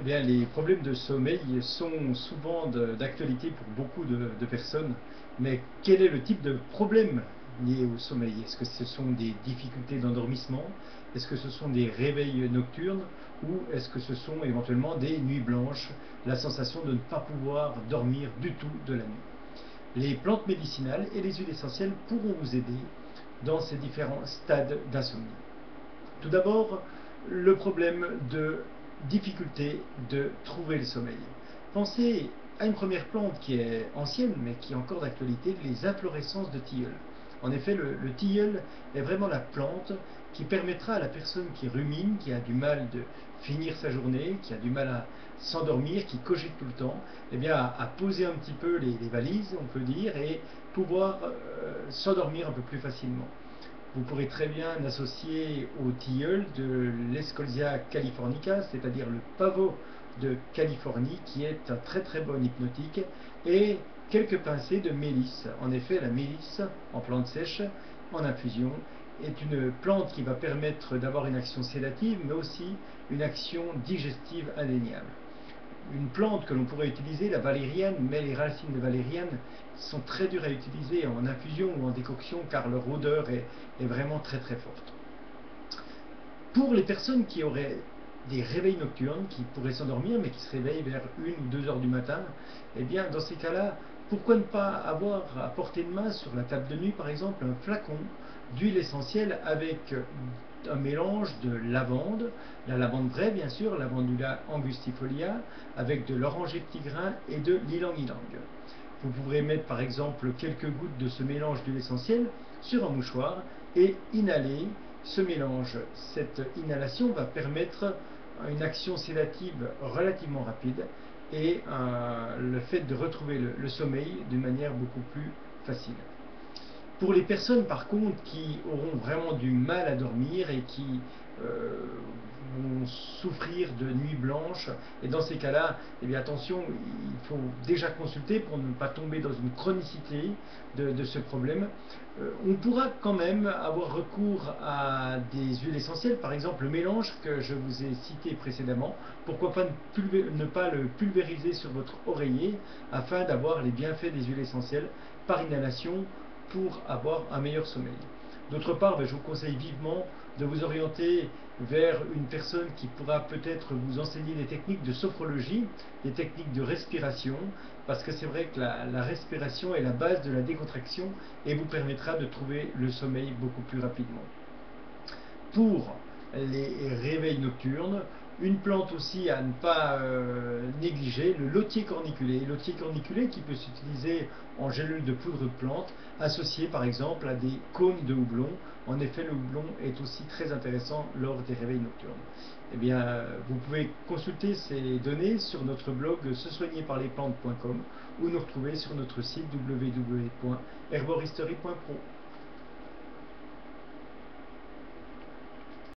Eh bien, les problèmes de sommeil sont souvent d'actualité pour beaucoup de personnes. Mais quel est le type de problème lié au sommeil? Est-ce que ce sont des difficultés d'endormissement? Est-ce que ce sont des réveils nocturnes? Ou est-ce que ce sont éventuellement des nuits blanches, la sensation de ne pas pouvoir dormir du tout de la nuit? Les plantes médicinales et les huiles essentielles pourront vous aider dans ces différents stades d'insomnie. Tout d'abord, le problème de difficulté de trouver le sommeil. Pensez à une première plante qui est ancienne mais qui est encore d'actualité, les inflorescences de tilleul. En effet, le tilleul est vraiment la plante qui permettra à la personne qui rumine, qui a du mal de finir sa journée, qui a du mal à s'endormir, qui cogite tout le temps, eh bien, à poser un petit peu les valises, on peut dire, et pouvoir s'endormir un peu plus facilement. Vous pourrez très bien l'associer au tilleul de l'Escolsia californica, c'est-à-dire le pavot de Californie, qui est un très très bon hypnotique, et quelques pincées de mélisse. En effet, la mélisse, en plante sèche, en infusion, est une plante qui va permettre d'avoir une action sédative, mais aussi une action digestive indéniable. Une plante que l'on pourrait utiliser, la valériane, mais les racines de valériane sont très dures à utiliser en infusion ou en décoction car leur odeur est vraiment très très forte. Pour les personnes qui auraient des réveils nocturnes, qui pourraient s'endormir mais qui se réveillent vers 1 ou 2 heures du matin, eh bien dans ces cas-là, pourquoi ne pas avoir à portée de main sur la table de nuit par exemple un flacon d'huile essentielle avec un mélange de lavande, la lavande vraie bien sûr, Lavandula angustifolia, avec de l'oranger petit grain et de l'ylang-ylang. Vous pourrez mettre par exemple quelques gouttes de ce mélange d'huile essentielle sur un mouchoir et inhaler ce mélange. Cette inhalation va permettre une action sédative relativement rapide et le fait de retrouver le sommeil d'une manière beaucoup plus facile. Pour les personnes par contre qui auront vraiment du mal à dormir et qui vont souffrir de nuits blanches, et dans ces cas-là, eh bien attention, il faut déjà consulter pour ne pas tomber dans une chronicité de ce problème. On pourra quand même avoir recours à des huiles essentielles, par exemple le mélange que je vous ai cité précédemment. Pourquoi pas ne pas le pulvériser sur votre oreiller afin d'avoir les bienfaits des huiles essentielles par inhalation pour avoir un meilleur sommeil. D'autre part, je vous conseille vivement de vous orienter vers une personne qui pourra peut-être vous enseigner des techniques de sophrologie, des techniques de respiration, parce que c'est vrai que la respiration est la base de la décontraction et vous permettra de trouver le sommeil beaucoup plus rapidement. Pour les réveils nocturnes, une plante aussi à ne pas négliger, le lotier corniculé. Lotier corniculé qui peut s'utiliser en gélule de poudre de plante, associé par exemple à des cônes de houblon. En effet, le houblon est aussi très intéressant lors des réveils nocturnes. Eh bien, vous pouvez consulter ces données sur notre blog sesoignerparlesplantes.com ou nous retrouver sur notre site www.herboristerie.pro.